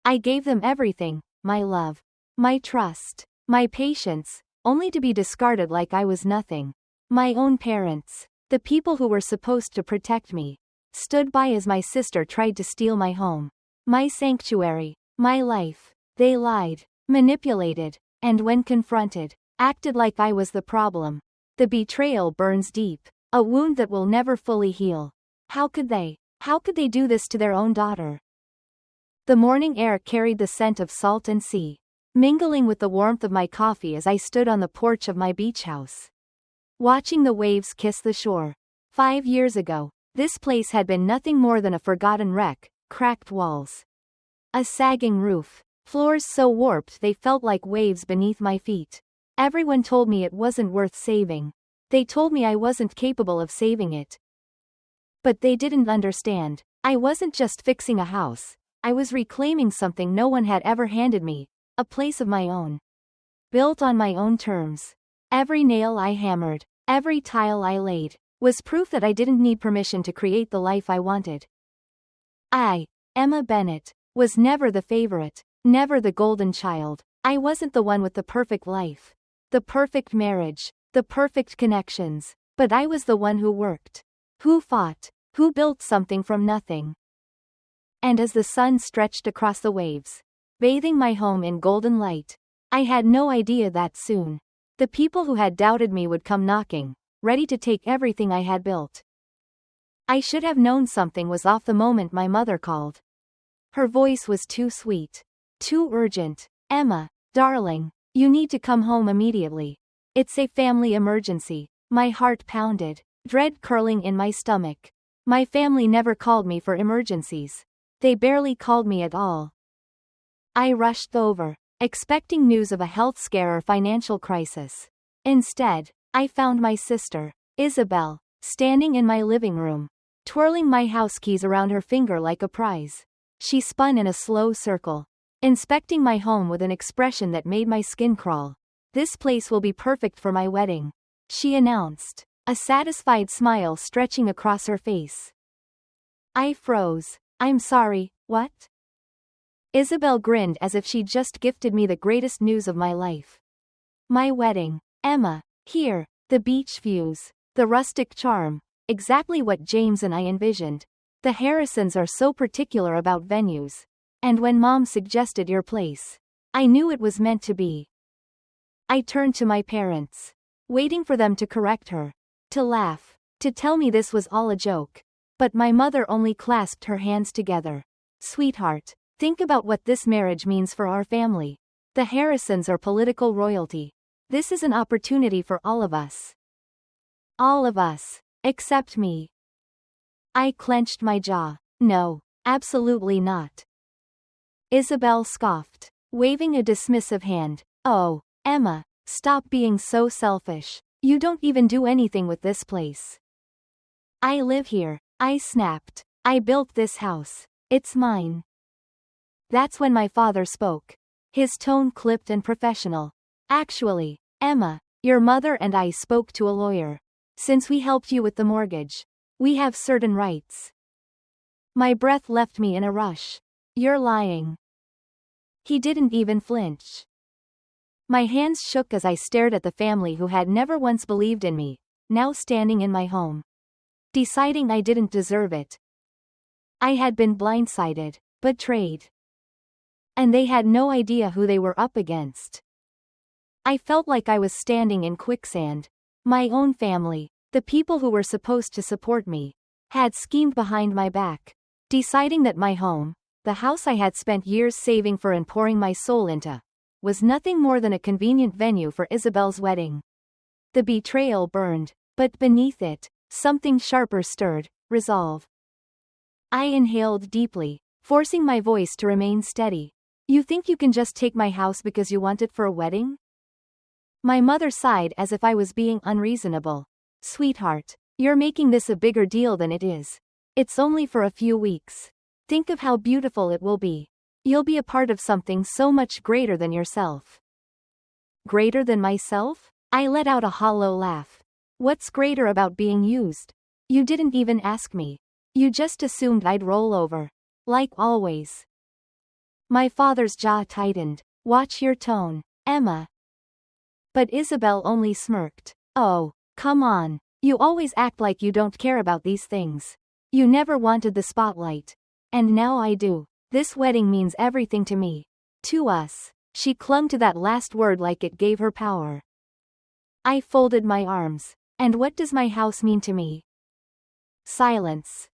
I gave them everything, my love, my trust, my patience, only to be discarded like I was nothing. My own parents, the people who were supposed to protect me, stood by as my sister tried to steal my home, my sanctuary, my life. They lied, manipulated, and when confronted, acted like I was the problem. The betrayal burns deep, a wound that will never fully heal. How could they? How could they do this to their own daughter? The morning air carried the scent of salt and sea, mingling with the warmth of my coffee as I stood on the porch of my beach house, watching the waves kiss the shore. 5 years ago, this place had been nothing more than a forgotten wreck, cracked walls, a sagging roof, floors so warped they felt like waves beneath my feet. Everyone told me it wasn't worth saving. They told me I wasn't capable of saving it. But they didn't understand. I wasn't just fixing a house. I was reclaiming something no one had ever handed me, a place of my own, built on my own terms. Every nail I hammered, every tile I laid, was proof that I didn't need permission to create the life I wanted. I, Emma Bennett, was never the favorite, never the golden child. I wasn't the one with the perfect life, the perfect marriage, the perfect connections, but I was the one who worked, who fought, who built something from nothing. And as the sun stretched across the waves, bathing my home in golden light, I had no idea that soon the people who had doubted me would come knocking, ready to take everything I had built. I should have known something was off the moment my mother called. Her voice was too sweet, too urgent. Emma, darling, you need to come home immediately. It's a family emergency. My heart pounded, dread curling in my stomach. My family never called me for emergencies. They barely called me at all. I rushed over, expecting news of a health scare or financial crisis. Instead, I found my sister, Isabel, standing in my living room, twirling my house keys around her finger like a prize. She spun in a slow circle, inspecting my home with an expression that made my skin crawl. This place will be perfect for my wedding, she announced, a satisfied smile stretching across her face. I froze. I'm sorry, what? Isabel grinned as if she'd just gifted me the greatest news of my life. My wedding. Emma, here, the beach views, the rustic charm, exactly what James and I envisioned. The Harrisons are so particular about venues. And when Mom suggested your place, I knew it was meant to be. I turned to my parents, waiting for them to correct her, to laugh, to tell me this was all a joke. But my mother only clasped her hands together. Sweetheart, think about what this marriage means for our family. The Harrisons are political royalty. This is an opportunity for all of us. All of us, except me. I clenched my jaw. No, absolutely not. Isabel scoffed, waving a dismissive hand. Oh, Emma, stop being so selfish. You don't even do anything with this place. I live here, I snapped. I built this house. It's mine. That's when my father spoke. His tone clipped and professional. Actually, Emma, your mother and I spoke to a lawyer. Since we helped you with the mortgage, we have certain rights. My breath left me in a rush. You're lying. He didn't even flinch. My hands shook as I stared at the family who had never once believed in me, now standing in my home, deciding I didn't deserve it. I had been blindsided, betrayed. And they had no idea who they were up against. I felt like I was standing in quicksand. My own family, the people who were supposed to support me, had schemed behind my back, deciding that my home, the house I had spent years saving for and pouring my soul into, was nothing more than a convenient venue for Isabel's wedding. The betrayal burned, but beneath it, something sharper stirred, resolve. I inhaled deeply, forcing my voice to remain steady. You think you can just take my house because you want it for a wedding? My mother sighed as if I was being unreasonable. Sweetheart, you're making this a bigger deal than it is. It's only for a few weeks. Think of how beautiful it will be. You'll be a part of something so much greater than yourself. Greater than myself? I let out a hollow laugh. What's greater about being used? You didn't even ask me. You just assumed I'd roll over. Like always. My father's jaw tightened. Watch your tone, Emma. But Isabel only smirked. Oh, come on. You always act like you don't care about these things. You never wanted the spotlight. And now I do. This wedding means everything to me. To us. She clung to that last word like it gave her power. I folded my arms. And what does my house mean to me? Silence.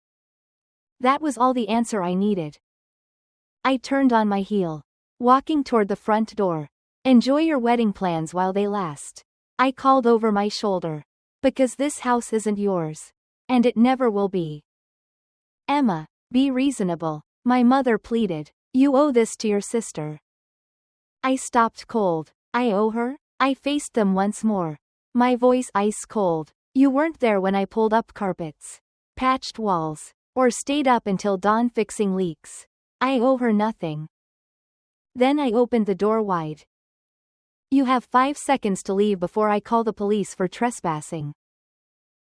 That was all the answer I needed. I turned on my heel. Walking toward the front door. Enjoy your wedding plans while they last. I called over my shoulder. Because this house isn't yours. And it never will be. Emma, be reasonable, my mother pleaded. You owe this to your sister. I stopped cold. I owe her? I faced them once more. My voice ice cold. You weren't there when I pulled up carpets, patched walls, or stayed up until dawn fixing leaks. I owe her nothing. Then I opened the door wide. You have 5 seconds to leave before I call the police for trespassing.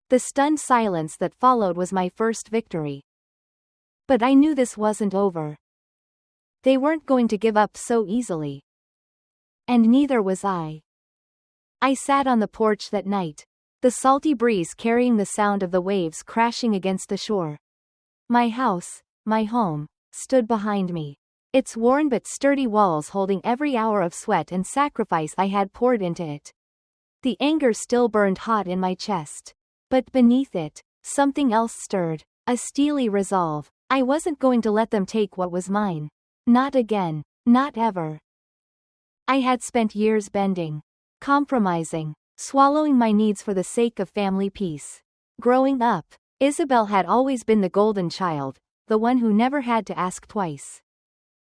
The stunned silence that followed was my first victory. But I knew this wasn't over. They weren't going to give up so easily. And neither was I. I sat on the porch that night, the salty breeze carrying the sound of the waves crashing against the shore. My house, my home, stood behind me. Its worn but sturdy walls holding every hour of sweat and sacrifice I had poured into it. The anger still burned hot in my chest. But beneath it, something else stirred, a steely resolve. I wasn't going to let them take what was mine. Not again, not ever. I had spent years bending, compromising, swallowing my needs for the sake of family peace. Growing up, Isabel had always been the golden child, the one who never had to ask twice.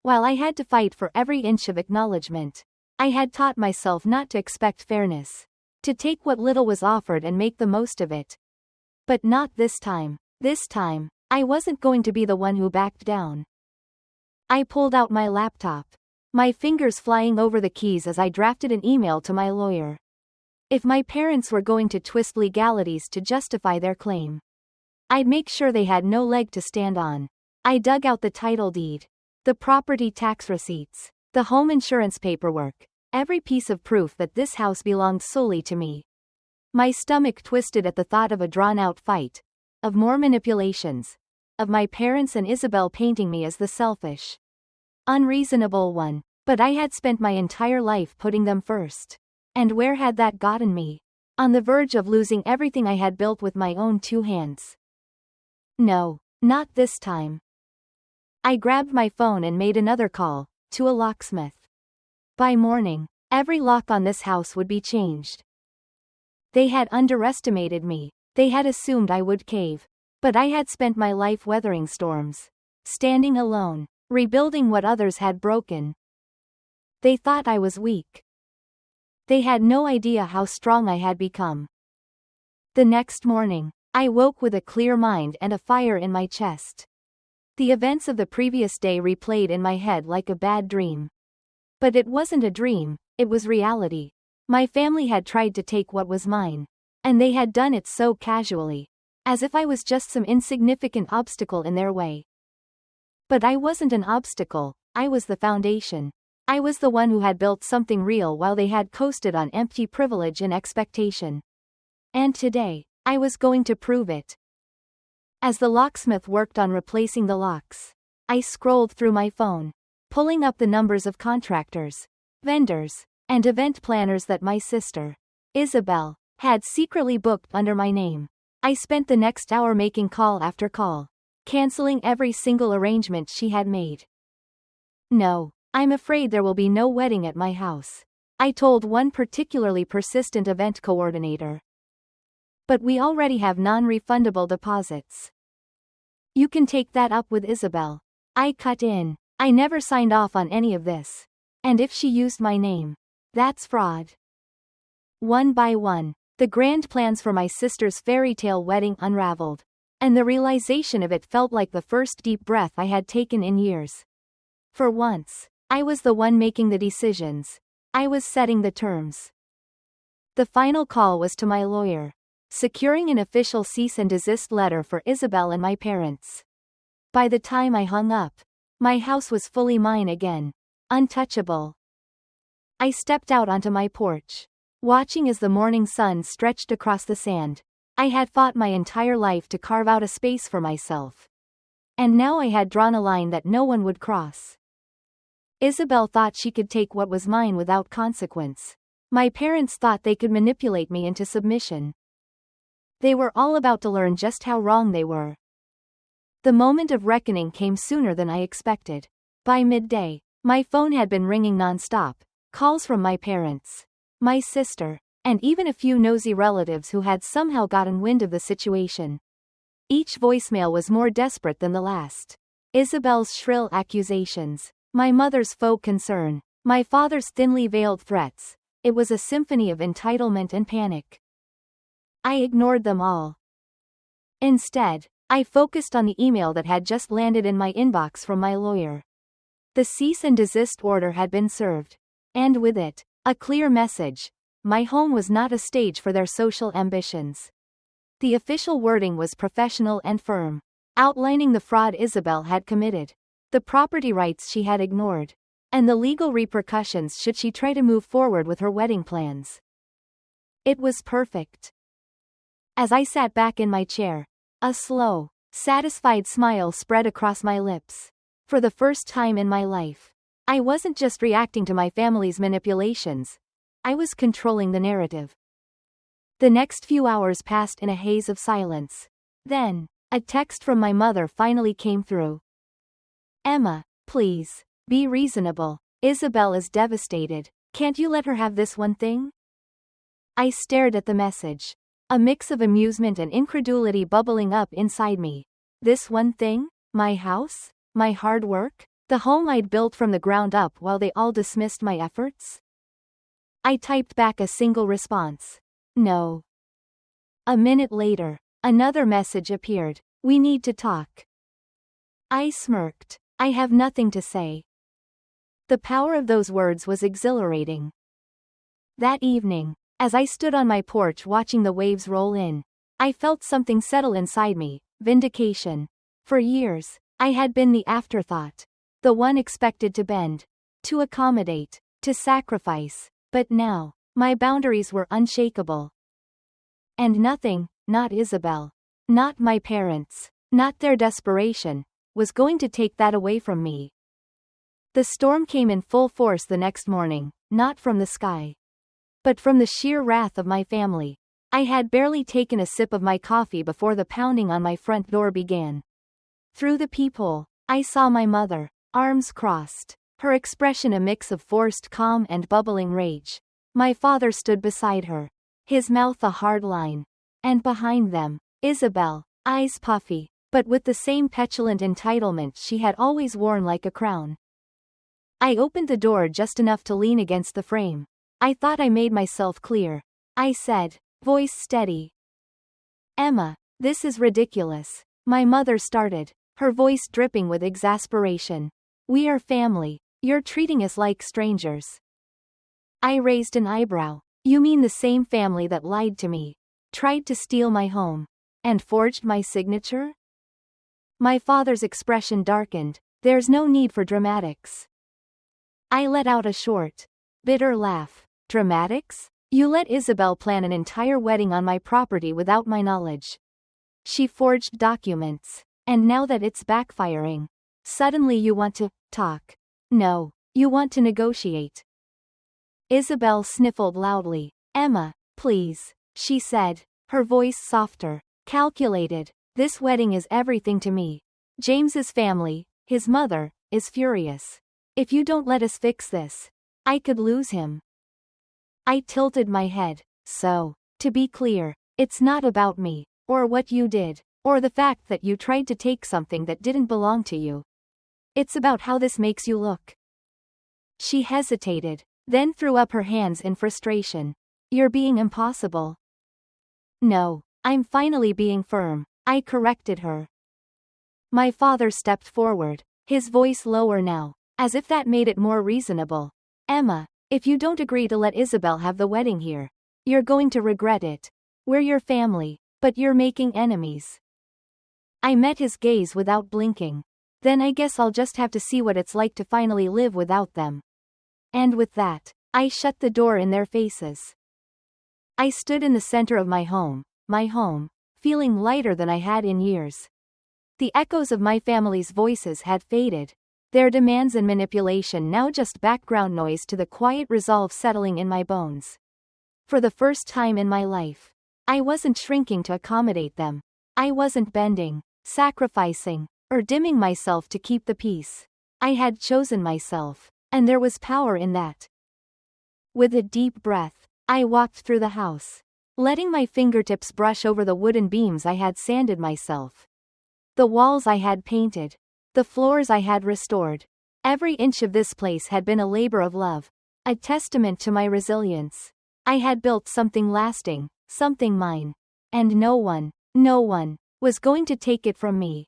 While I had to fight for every inch of acknowledgement, I had taught myself not to expect fairness, to take what little was offered and make the most of it. But not this time. This time, I wasn't going to be the one who backed down. I pulled out my laptop, my fingers flying over the keys as I drafted an email to my lawyer. If my parents were going to twist legalities to justify their claim, I'd make sure they had no leg to stand on. I dug out the title deed, the property tax receipts, the home insurance paperwork, every piece of proof that this house belonged solely to me. My stomach twisted at the thought of a drawn-out fight, of more manipulations, of my parents and Isabel painting me as the selfish, unreasonable one. But I had spent my entire life putting them first. And where had that gotten me? On the verge of losing everything I had built with my own 2 hands. No, not this time. I grabbed my phone and made another call, to a locksmith. By morning, every lock on this house would be changed. They had underestimated me. They had assumed I would cave. But I had spent my life weathering storms, standing alone, rebuilding what others had broken. They thought I was weak. They had no idea how strong I had become. The next morning, I woke with a clear mind and a fire in my chest. The events of the previous day replayed in my head like a bad dream. But it wasn't a dream, it was reality. My family had tried to take what was mine. And they had done it so casually. As if I was just some insignificant obstacle in their way. But I wasn't an obstacle, I was the foundation. I was the one who had built something real while they had coasted on empty privilege and expectation. And today, I was going to prove it. As the locksmith worked on replacing the locks, I scrolled through my phone, pulling up the numbers of contractors, vendors, and event planners that my sister, Isabel, had secretly booked under my name. I spent the next hour making call after call, canceling every single arrangement she had made. No, I'm afraid there will be no wedding at my house, I told one particularly persistent event coordinator. But we already have non-refundable deposits. You can take that up with Isabel. I cut in. I never signed off on any of this. And if she used my name, that's fraud. One by one, the grand plans for my sister's fairy tale wedding unraveled. And the realization of it felt like the first deep breath I had taken in years. For once, I was the one making the decisions. I was setting the terms. The final call was to my lawyer, securing an official cease and desist letter for Isabel and my parents. By the time I hung up, My house was fully mine again. Untouchable. I stepped out onto my porch, watching as the morning sun stretched across the sand. I had fought my entire life to carve out a space for myself. And now I had drawn a line that no one would cross. Isabel thought she could take what was mine without consequence. My parents thought they could manipulate me into submission. They were all about to learn just how wrong they were. The moment of reckoning came sooner than I expected. By midday, my phone had been ringing nonstop, calls from my parents, my sister, and even a few nosy relatives who had somehow gotten wind of the situation. Each voicemail was more desperate than the last. Isabel's shrill accusations, my mother's faux concern, my father's thinly veiled threats. It was a symphony of entitlement and panic. I ignored them all. Instead, I focused on the email that had just landed in my inbox from my lawyer. The cease and desist order had been served. And with it, a clear message: my home was not a stage for their social ambitions. The official wording was professional and firm, outlining the fraud Isabel had committed, the property rights she had ignored, and the legal repercussions should she try to move forward with her wedding plans. It was perfect. As I sat back in my chair, a slow, satisfied smile spread across my lips. For the first time in my life, I wasn't just reacting to my family's manipulations. I was controlling the narrative. The next few hours passed in a haze of silence. Then, a text from my mother finally came through. "Emma, please, be reasonable. Isabel is devastated. Can't you let her have this one thing?" I stared at the message, a mix of amusement and incredulity bubbling up inside me. This one thing? My house? My hard work? The home I'd built from the ground up while they all dismissed my efforts? I typed back a single response. No. A minute later, another message appeared. "We need to talk." I smirked. I have nothing to say. The power of those words was exhilarating. That evening, as I stood on my porch watching the waves roll in, I felt something settle inside me: vindication. For years, I had been the afterthought, the one expected to bend, to accommodate, to sacrifice, but now, my boundaries were unshakable. And nothing, not Isabel, not my parents, not their desperation, was going to take that away from me. The storm came in full force the next morning, not from the sky, but from the sheer wrath of my family. I had barely taken a sip of my coffee before the pounding on my front door began. Through the peephole, I saw my mother, arms crossed, her expression a mix of forced calm and bubbling rage. My father stood beside her, his mouth a hard line. And behind them, Isabel, eyes puffy, but with the same petulant entitlement she had always worn like a crown. I opened the door just enough to lean against the frame. I thought I made myself clear. I said, voice steady. "Emma, this is ridiculous." My mother started, her voice dripping with exasperation. "We are family. You're treating us like strangers." I raised an eyebrow. "You mean the same family that lied to me, tried to steal my home, and forged my signature?" My father's expression darkened. "There's no need for dramatics." I let out a short, bitter laugh. "Dramatics? You let Isabel plan an entire wedding on my property without my knowledge. She forged documents, and now that it's backfiring, suddenly you want to talk. No, you want to negotiate." Isabel sniffled loudly. "Emma, please," she said, her voice softer, calculated. "This wedding is everything to me. James's family, his mother, is furious. If you don't let us fix this, I could lose him." I tilted my head. "So, to be clear, it's not about me, or what you did, or the fact that you tried to take something that didn't belong to you. It's about how this makes you look." She hesitated, then threw up her hands in frustration. "You're being impossible." "No, I'm finally being firm," I corrected her. My father stepped forward, his voice lower now, as if that made it more reasonable. "Emma, if you don't agree to let Isabel have the wedding here, you're going to regret it. We're your family, but you're making enemies." I met his gaze without blinking. Then I guess I'll just have to see what it's like to finally live without them. And with that, I shut the door in their faces. I stood in the center of my home, feeling lighter than I had in years. The echoes of my family's voices had faded, their demands and manipulation now just background noise to the quiet resolve settling in my bones. For the first time in my life, I wasn't shrinking to accommodate them. I wasn't bending, sacrificing, or dimming myself to keep the peace. I had chosen myself, and there was power in that. With a deep breath, I walked through the house, letting my fingertips brush over the wooden beams I had sanded myself. The walls I had painted, the floors I had restored. Every inch of this place had been a labor of love, a testament to my resilience. I had built something lasting, something mine, and no one was going to take it from me.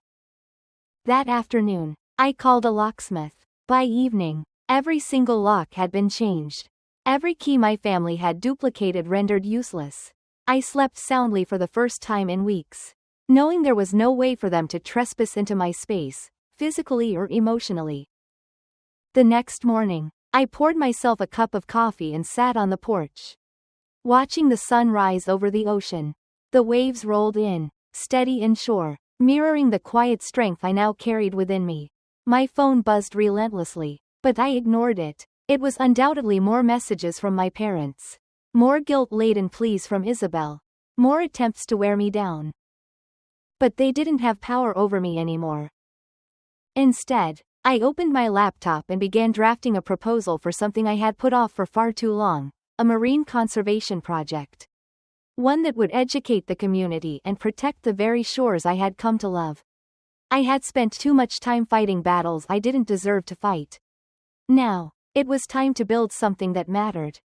That afternoon, I called a locksmith. By evening, every single lock had been changed. Every key my family had duplicated rendered useless. I slept soundly for the first time in weeks, knowing there was no way for them to trespass into my space, physically or emotionally. The next morning, I poured myself a cup of coffee and sat on the porch, watching the sun rise over the ocean. The waves rolled in, steady and sure, mirroring the quiet strength I now carried within me. My phone buzzed relentlessly, but I ignored it. It was undoubtedly more messages from my parents. More guilt-laden pleas from Isabel. More attempts to wear me down. But they didn't have power over me anymore. Instead, I opened my laptop and began drafting a proposal for something I had put off for far too long, a marine conservation project. One that would educate the community and protect the very shores I had come to love. I had spent too much time fighting battles I didn't deserve to fight. Now, it was time to build something that mattered.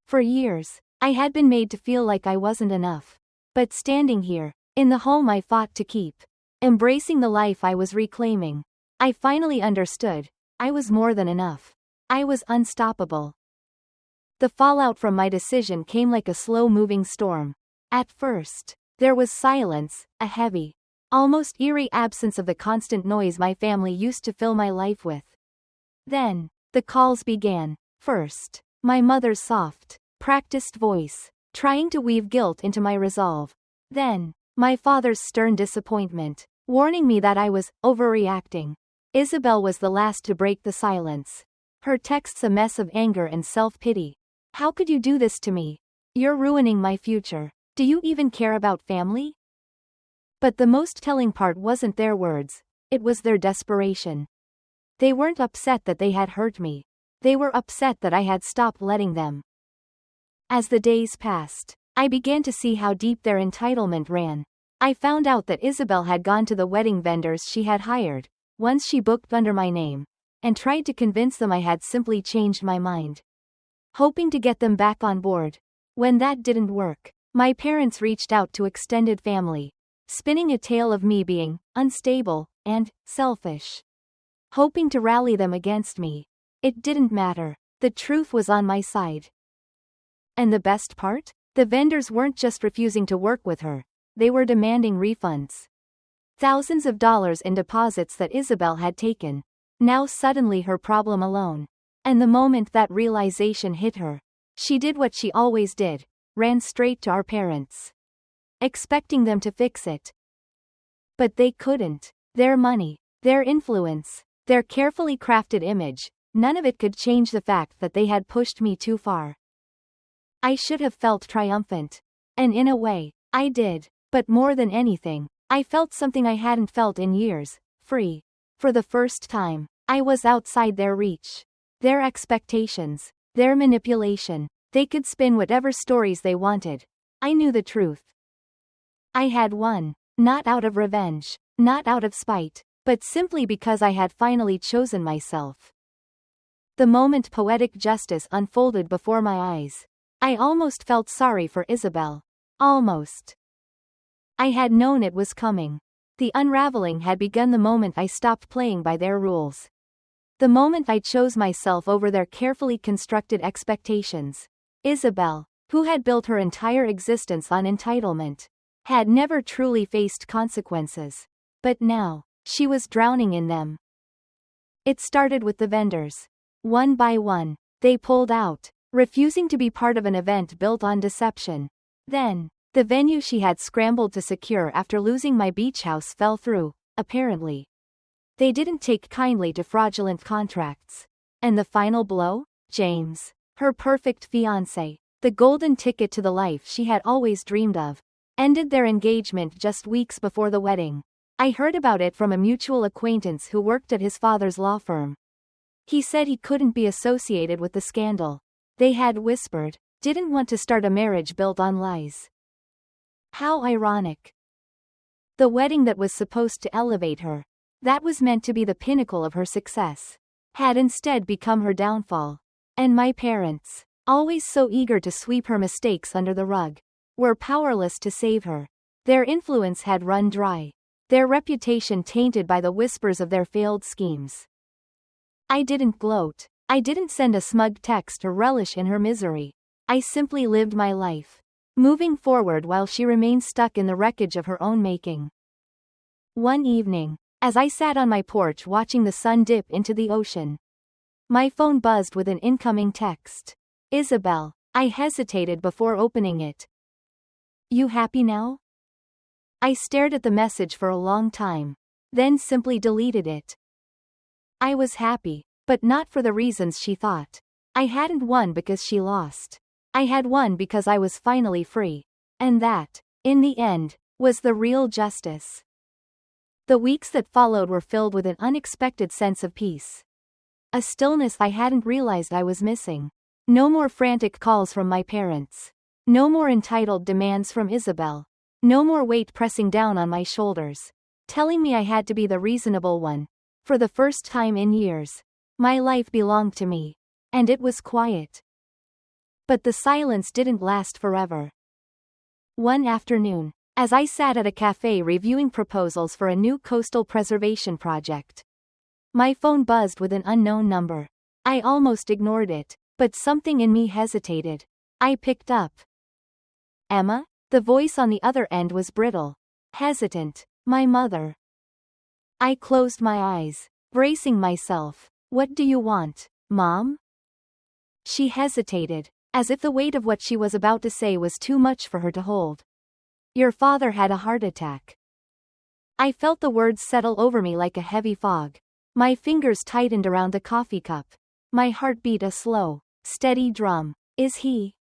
For years, I had been made to feel like I wasn't enough. But standing here, in the home I fought to keep, embracing the life I was reclaiming, I finally understood, I was more than enough. I was unstoppable. The fallout from my decision came like a slow-moving storm. At first, there was silence, a heavy, almost eerie absence of the constant noise my family used to fill my life with. Then, the calls began. First, my mother's soft, practiced voice, trying to weave guilt into my resolve. Then, my father's stern disappointment, warning me that I was overreacting. Isabel was the last to break the silence. Her texts a mess of anger and self-pity. How could you do this to me? You're ruining my future. Do you even care about family? But the most telling part wasn't their words, it was their desperation. They weren't upset that they had hurt me. They were upset that I had stopped letting them. As the days passed, I began to see how deep their entitlement ran. I found out that Isabel had gone to the wedding vendors she had hired, once she booked under my name, and tried to convince them I had simply changed my mind, hoping to get them back on board. When that didn't work, my parents reached out to extended family, spinning a tale of me being unstable and selfish, hoping to rally them against me. It didn't matter. The truth was on my side. And the best part? The vendors weren't just refusing to work with her, they were demanding refunds. Thousands of dollars in deposits that Isabel had taken. Now suddenly her problem alone. And the moment that realization hit her, she did what she always did, ran straight to our parents, expecting them to fix it. But they couldn't. Their money, their influence, their carefully crafted image, none of it could change the fact that they had pushed me too far. I should have felt triumphant. And in a way, I did. But more than anything, I felt something I hadn't felt in years, free. For the first time, I was outside their reach. Their expectations, their manipulation. They could spin whatever stories they wanted. I knew the truth. I had won, not out of revenge, not out of spite, but simply because I had finally chosen myself. The moment poetic justice unfolded before my eyes, I almost felt sorry for Isabel. Almost. I had known it was coming. The unraveling had begun the moment I stopped playing by their rules. The moment I chose myself over their carefully constructed expectations. Isabel, who had built her entire existence on entitlement, had never truly faced consequences. But now, She was drowning in them. It started with the vendors. One by one, they pulled out, refusing to be part of an event built on deception. Then, the venue she had scrambled to secure after losing my beach house fell through, apparently. They didn't take kindly to fraudulent contracts. And the final blow? James. Her perfect fiancé, the golden ticket to the life she had always dreamed of, ended their engagement just weeks before the wedding. I heard about it from a mutual acquaintance who worked at his father's law firm. He said he couldn't be associated with the scandal. They had whispered, didn't want to start a marriage built on lies. How ironic. The wedding that was supposed to elevate her, that was meant to be the pinnacle of her success, had instead become her downfall. And my parents, always so eager to sweep her mistakes under the rug, were powerless to save her. Their influence had run dry, their reputation tainted by the whispers of their failed schemes. I didn't gloat. I didn't send a smug text or relish in her misery. I simply lived my life, moving forward while she remained stuck in the wreckage of her own making. One evening, as I sat on my porch watching the sun dip into the ocean, my phone buzzed with an incoming text. Isabel. I hesitated before opening it. You happy now? I stared at the message for a long time, then simply deleted it. I was happy, but not for the reasons she thought. I hadn't won because she lost. I had won because I was finally free. And that, in the end, was the real justice. The weeks that followed were filled with an unexpected sense of peace. A stillness I hadn't realized I was missing. No more frantic calls from my parents. No more entitled demands from Isabel. No more weight pressing down on my shoulders, telling me I had to be the reasonable one. For the first time in years, my life belonged to me. And it was quiet. But the silence didn't last forever. One afternoon, as I sat at a cafe reviewing proposals for a new coastal preservation project, my phone buzzed with an unknown number. I almost ignored it, but something in me hesitated. I picked up. Emma? The voice on the other end was brittle, hesitant. My mother. I closed my eyes, bracing myself. What do you want, Mom? She hesitated, as if the weight of what she was about to say was too much for her to hold. Your father had a heart attack. I felt the words settle over me like a heavy fog. My fingers tightened around the coffee cup. My heart beat a slow, steady drum. Is he?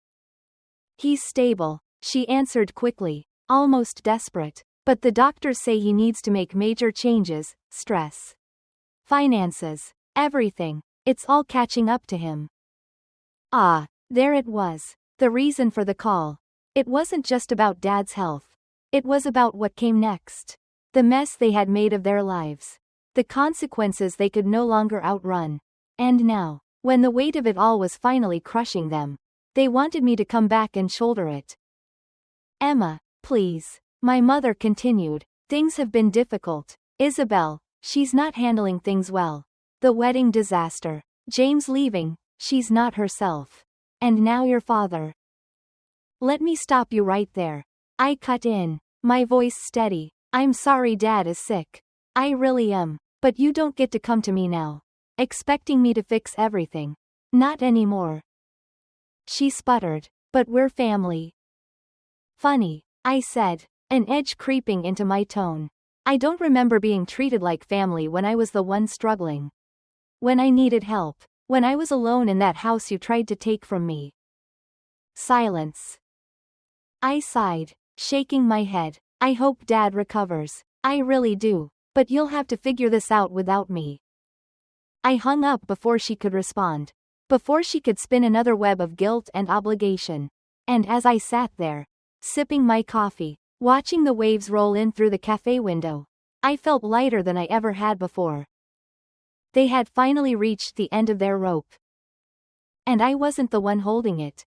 He's stable, she answered quickly, almost desperate. But the doctors say he needs to make major changes, stress, finances, everything. It's all catching up to him. Ah, there it was. The reason for the call. It wasn't just about Dad's health. It was about what came next. The mess they had made of their lives. The consequences they could no longer outrun. And now, when the weight of it all was finally crushing them, they wanted me to come back and shoulder it. Emma, please. My mother continued. Things have been difficult. Isabel, she's not handling things well. The wedding disaster. James leaving, she's not herself. And now your father. Let me stop you right there. I cut in, my voice steady. I'm sorry Dad is sick. I really am. But you don't get to come to me now, expecting me to fix everything. Not anymore. She sputtered. But we're family. Funny, I said, an edge creeping into my tone. I don't remember being treated like family when I was the one struggling. When I needed help. When I was alone in that house you tried to take from me. Silence. I sighed, shaking my head. I hope Dad recovers. I really do. But you'll have to figure this out without me. I hung up before she could respond. Before she could spin another web of guilt and obligation. And as I sat there, sipping my coffee, watching the waves roll in through the cafe window, I felt lighter than I ever had before. They had finally reached the end of their rope. And I wasn't the one holding it.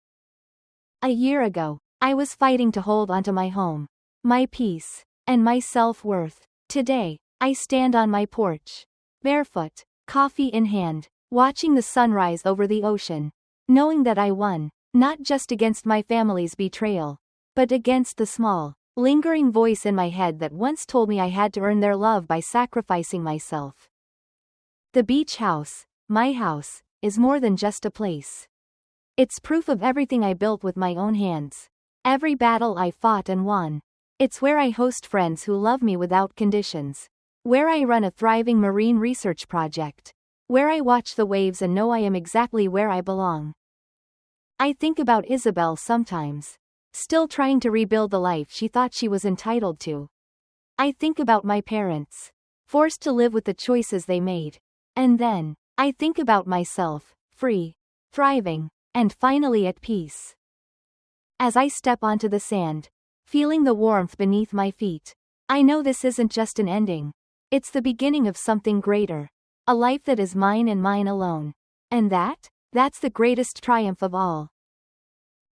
A year ago, I was fighting to hold onto my home, my peace, and my self-worth. Today, I stand on my porch, barefoot, coffee in hand, watching the sunrise over the ocean, knowing that I won, not just against my family's betrayal, but against the small, lingering voice in my head that once told me I had to earn their love by sacrificing myself. The beach house, my house, is more than just a place. It's proof of everything I built with my own hands. Every battle I fought and won. It's where I host friends who love me without conditions. Where I run a thriving marine research project. Where I watch the waves and know I am exactly where I belong. I think about Isabel sometimes. Still trying to rebuild the life she thought she was entitled to. I think about my parents. Forced to live with the choices they made. And then, I think about myself, free, thriving, and finally at peace. As I step onto the sand, feeling the warmth beneath my feet, I know this isn't just an ending. It's the beginning of something greater. A life that is mine and mine alone. And that's the greatest triumph of all.